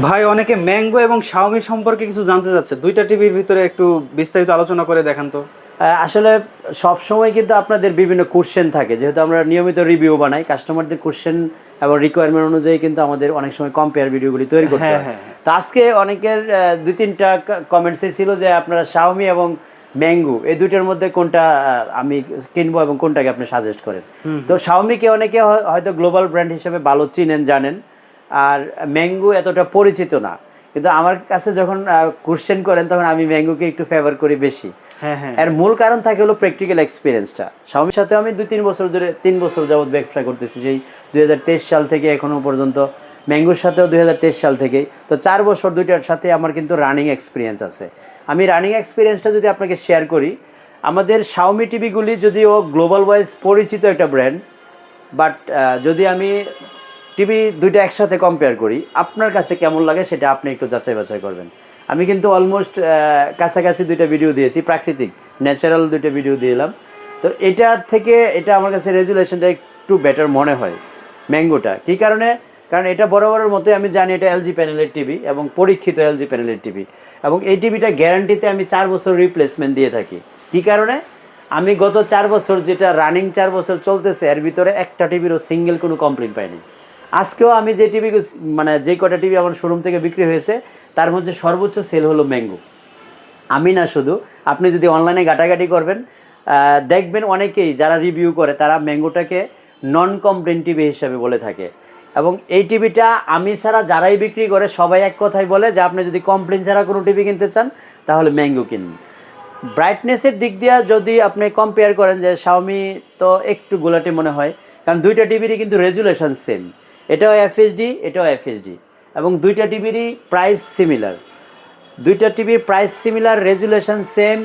ভাই অনেকে ম্যাঙ্গো এবং শাওমি সম্পর্কে কিছু জানতে চাচ্ছে, দুইটা টিভির ভিতরে একটু বিস্তারিত আলোচনা করে দেখান তো। আসলে সব সময় কিন্তু আপনাদের বিভিন্ন কোশ্চেন থাকে, যেহেতু আমরা নিয়মিত রিভিউ বানাই, কাস্টমারদের কোশ্চেন এবং রিকোয়ারমেন্ট অনুযায়ী কিন্তু আমাদের অনেক সময় কম্পেয়ার ভিডিওগুলি তৈরি করতে হ্যাঁ হয়। হ্যাঁ তো আজকে অনেকের দুই তিনটা কমেন্টসে ছিল যে আপনারা শাওমি এবং ম্যাঙ্গো এই দুইটার মধ্যে কোনটা আমি কিনবো এবং কোনটাকে আপনি সাজেস্ট করেন। তো শাওমিকে অনেকে হয়তো গ্লোবাল ব্র্যান্ড হিসেবে ভালো চিনেন, জানেন, আর ম্যাঙ্গো এতটা পরিচিত না। কিন্তু আমার কাছে যখন কোশ্চেন করেন তখন আমি ম্যাঙ্গোকে একটু ফেভার করি বেশি। হ্যাঁ হ্যাঁ এর মূল কারণ থাকে হলো প্র্যাকটিক্যাল এক্সপিরিয়েন্সটা। শাওমির সাথে আমি 2-3 বছর ধরে 3 বছর যাবত ব্যবসা করতেছি, সেই 2023 সাল থেকে এখনো পর্যন্ত। ম্যাঙ্গোর সাথেও 2023 সাল থেকেই। তো 4 বছর দুইটার সাথে আমার কিন্তু রানিং এক্সপিরিয়েন্স আছে। আমি রানিং এক্সপিরিয়েন্সটা যদি আপনাকে শেয়ার করি, আমাদের শাওমি টিভিগুলি যদিও গ্লোবাল ওয়াইজ পরিচিত একটা ব্র্যান্ড, বাট যদি আমি টিভি দুইটা একসাথে কম্পেয়ার করি, আপনার কাছে কেমন লাগে সেটা আপনি একটু যাচাই বাছাই করবেন। আমি কিন্তু অলমোস্ট কাছাকাছি দুইটা ভিডিও দিয়েছি, প্রাকৃতিক ন্যাচারাল দুইটা ভিডিও দিলাম। তো এটার থেকে এটা আমার কাছে রেজুলেশনটা একটু বেটার মনে হয় ম্যাঙ্গোটা। কী কারণে? কারণ এটা বরাবরের মতোই আমি জানি এটা এলজি প্যানেলের টিভি এবং পরীক্ষিত এলজি প্যানেলের টিভি, এবং এই টিভিটা গ্যারান্টিতে আমি 4 বছর রিপ্লেসমেন্ট দিয়ে থাকি। কী কারণে? আমি গত 4 বছর, যেটা রানিং 4 বছর চলতেছে, এর ভিতরে একটা টিভিরও সিঙ্গেল কোনো কমপ্লেন পাইনি। আজকেও আমি যে টিভি, মানে যে কটা টিভি আমার শোরুম থেকে বিক্রি হয়েছে, তার মধ্যে সর্বোচ্চ সেল হলো ম্যাঙ্গো। আমি না শুধু, আপনি যদি অনলাইনে ঘাটাঘাটি করবেন, দেখবেন অনেকেই যারা রিভিউ করে তারা ম্যাঙ্গোটাকে নন কমপ্লেন টিভি হিসাবে বলে থাকে। এবং এই টিভিটা আমি ছাড়া যারাই বিক্রি করে সবাই এক কথাই বলে যে আপনি যদি কমপ্লেন ছাড়া কোনো টিভি কিনতে চান তাহলে ম্যাঙ্গো কিনুন। ব্রাইটনেসের দিক দিয়ে যদি আপনি কম্পেয়ার করেন, যে শাওমি তো একটু গোলাটে মনে হয়, কারণ দুইটা টিভিরই কিন্তু রেজুলেশন সেম। এটাও এফএইচডি, এটাও এফএইচডি, এবং দুইটা টিভিরই প্রাইস সিমিলার। দুইটা টিভির প্রাইস সিমিলার, রেজুলেশন সেম,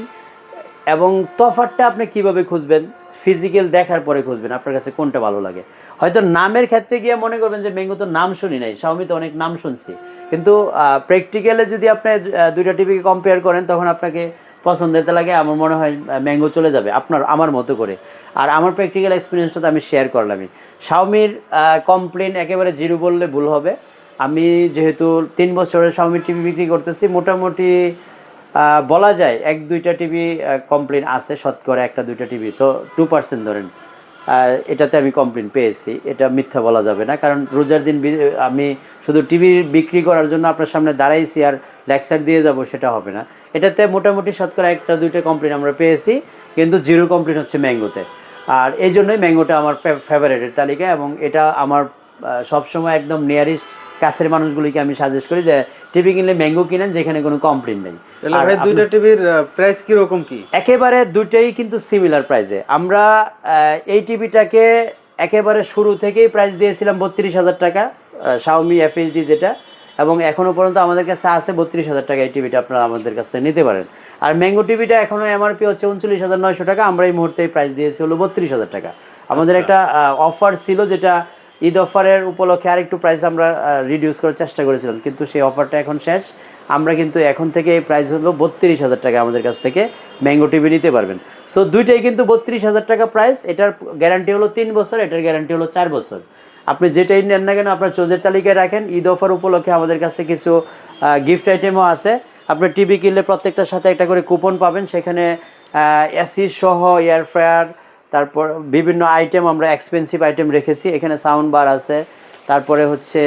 এবং তফাৎটা আপনি কিভাবে খুঁজবেন? ফিজিক্যাল দেখার পরে খুঁজবেন আপনার কাছে কোনটা ভালো লাগে। হয়তো নামের ক্ষেত্রে গিয়ে মনে করবেন যে ম্যাঙ্গো তো নাম শুনি নাই, শাওমি তো অনেক নাম শুনছি, কিন্তু প্র্যাকটিক্যালে যদি আপনি দুইটা টিভিকে কম্পেয়ার করেন তখন আপনাকে পছন্দের লাগে আমার মনে হয় ম্যাঙ্গো চলে যাবে আমার মতো করে। আর আমার প্র্যাকটিক্যাল এক্সপিরিয়েন্সটা তো আমি শেয়ার করলামই। শাওমির কমপ্লেন একেবারে জিরো বললে ভুল হবে। আমি যেহেতু 3 বছরের শাওমির টিভি বিক্রি করতেছি, মোটামুটি বলা যায় 1-2টা টিভি কমপ্লেন আছে, শতকরা 1-2টা টিভি, তো 2% ধরেন এটাতে আমি কমপ্লেন পেয়েছি। এটা মিথ্যা বলা যাবে না, কারণ রোজার দিন আমি শুধু টিভি বিক্রি করার জন্য আপনার সামনে দাঁড়াইছি আর লেকচার দিয়ে যাব, সেটা হবে না। এটাতে মোটামুটি শতকরা 1-2টা কমপ্লেন আমরা পেয়েছি, কিন্তু জিরো কমপ্লেন হচ্ছে ম্যাঙ্গোতে। আর এই জন্যই ম্যাঙ্গোটা আমার ফেভারিটের তালিকা, এবং এটা আমার সবসময় একদম নিয়ারেস্ট কাছের মানুষগুলিকে আমি সাজেস্ট করি যে টিভি কিনলে ম্যাঙ্গো কিনেন, যেখানে কোনো কমপ্লেন নেই। তাহলে ভাই দুইটা টিভির প্রাইস কি রকম কি? একেবারে দুইটাই কিন্তু সিমিলার প্রাইসে। আমরা এই টিভিটাকে একেবারে শুরু থেকেই প্রাইস দিয়েছিলাম 32,000 টাকা, শাওমি এফএইচডি যেটা, এবং এখনও পর্যন্ত আমাদের কাছে আছে 32,000 টাকা। এই টিভিটা আপনারা আমাদের কাছ থেকে নিতে পারেন। আর ম্যাঙ্গো টিভিটা এখনও এমআরপি হচ্ছে 39,900 টাকা, আমরা এই মুহূর্তে প্রাইস দিয়েছি হলো 32,000 টাকা। আমাদের একটা অফার ছিল, যেটা ঈদ অফারের উপলক্ষে আরেকটু প্রাইস আমরা রিডিউস করার চেষ্টা করেছিলাম, কিন্তু সেই অফারটা এখন শেষ। আমরা কিন্তু এখন থেকে এই প্রাইস হলো 32,000 টাকা, আমাদের কাছ থেকে ম্যাঙ্গো টিভি নিতে পারবেন। সো দুইটাই কিন্তু 32,000 টাকা প্রাইস। এটার গ্যারান্টি হলো 3 বছর, এটার গ্যারান্টি হলো 4 বছর। আপনি যেটাই নেন না কেন আপনার চোজের তালিকায় রাখেন। ঈদ অফার উপলক্ষে আমাদের কাছে কিছু গিফট আইটেমও আছে। আপনি টিভি কিনলে প্রত্যেকটার সাথে একটা করে কুপন পাবেন, সেখানে এসি সহ এয়ার ফ্রায়ার, তারপর বিভিন্ন আইটেম আমরা এক্সপেন্সিভ আইটেম রেখেছি। এখানে সাউন্ড বার আছে, তারপরে হচ্ছে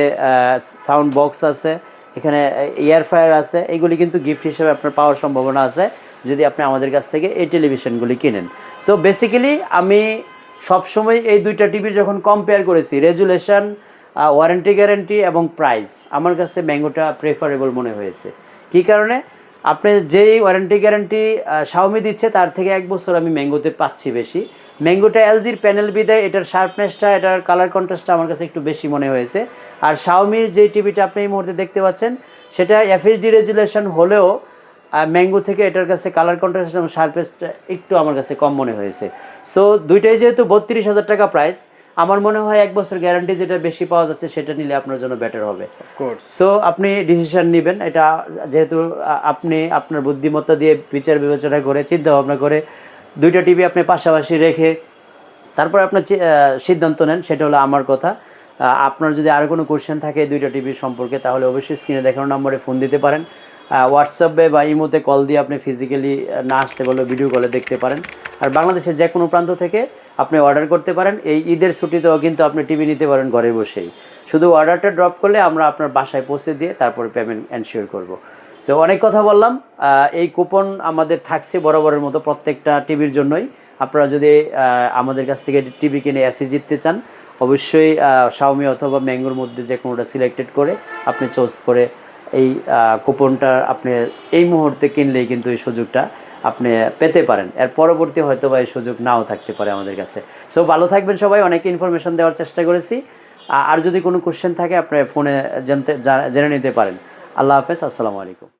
সাউন্ড বক্স আছে, এখানে এয়ার ফ্রায়ার আছে। এইগুলি কিন্তু গিফট হিসেবে আপনার পাওয়ার সম্ভাবনা আছে যদি আপনি আমাদের কাছ থেকে এই টেলিভিশনগুলি কিনেন। সো বেসিক্যালি আমি সবসময় এই দুইটা টিভির যখন কম্পেয়ার করেছি, রেজুলেশন, ওয়ারেন্টি গ্যারান্টি এবং প্রাইস, আমার কাছে ম্যাঙ্গোটা প্রেফারেবল মনে হয়েছে। কী কারণে? আপনি যেই ওয়ারেন্টি গ্যারান্টি শাওমি দিচ্ছে তার থেকে 1 বছর আমি ম্যাঙ্গোতে পাচ্ছি বেশি। ম্যাঙ্গোটা এলজির প্যানেল বিদায় এটার শার্পনেসটা, এটার কালার কন্ট্রাস্টটা আমার কাছে একটু বেশি মনে হয়েছে। আর শাওমির যে টিভিটা আপনি এই মুহূর্তে দেখতে পাচ্ছেন সেটা এফএইচডি রেজুলেশন হলেও ম্যাঙ্গো থেকে এটার কাছে কালার কন্ট্রাস্ট এবং শার্পনেসটা একটু আমার কাছে কম মনে হয়েছে। সো দুইটাই যেহেতু 32,000 টাকা প্রাইস, আমার মনে হয় 1 বছর গ্যারান্টি যেটা বেশি পাওয়া যাচ্ছে সেটা নিলে আপনার জন্য বেটার হবে। সো আপনি ডিসিশন নেবেন। এটা যেহেতু আপনি আপনার বুদ্ধিমত্তা দিয়ে বিচার বিবেচনা করে চিন্তা ভাবনা করে দুইটা টিভি আপনি পাশাপাশি রেখে তারপর আপনার সিদ্ধান্ত নেন, সেটা হলো আমার কথা। আপনার যদি আরও কোনো কোশ্চেন থাকে দুইটা টিভি সম্পর্কে তাহলে অবশ্যই স্ক্রিনে দেখানো নম্বরে ফোন দিতে পারেন। হোয়াটসঅ্যাপে বা ইমোতে কল দিয়ে আপনি ফিজিক্যালি না আসতে বললে ভিডিও কলে দেখতে পারেন। আর বাংলাদেশের যে কোনো প্রান্ত থেকে আপনি অর্ডার করতে পারেন। এই ঈদের ছুটিতেও কিন্তু আপনি টিভি নিতে পারেন ঘরে বসেই। শুধু অর্ডারটা ড্রপ করলে আমরা আপনার বাসায় পৌঁছে দিয়ে তারপরে পেমেন্ট এনশিওর করব। সো অনেক কথা বললাম। এই কুপন আমাদের থাকছে বরাবরের মতো প্রত্যেকটা টিভির জন্যই। আপনারা যদি আমাদের কাছ থেকে টিভি কিনে এসি জিততে চান অবশ্যই শাওমি অথবা ম্যাঙ্গোর মধ্যে যে কোনোটা সিলেক্টেড করে আপনি চুজ করে এই কুপনটা আপনি এই মুহূর্তে কিনলেই কিন্তু এই সুযোগটা আপনি পেতে পারেন। এর পরবর্তী হয়তো বা এই সুযোগ নাও থাকতে পারে আমাদের কাছে। সো ভালো থাকবেন সবাই, অনেক ইনফরমেশন দেওয়ার চেষ্টা করেছি। আর যদি কোনো কোশ্চেন থাকে আপনি ফোনে জেনে নিতে পারেন। আল্লাহ হাফেজ, আসসালামু আলাইকুম।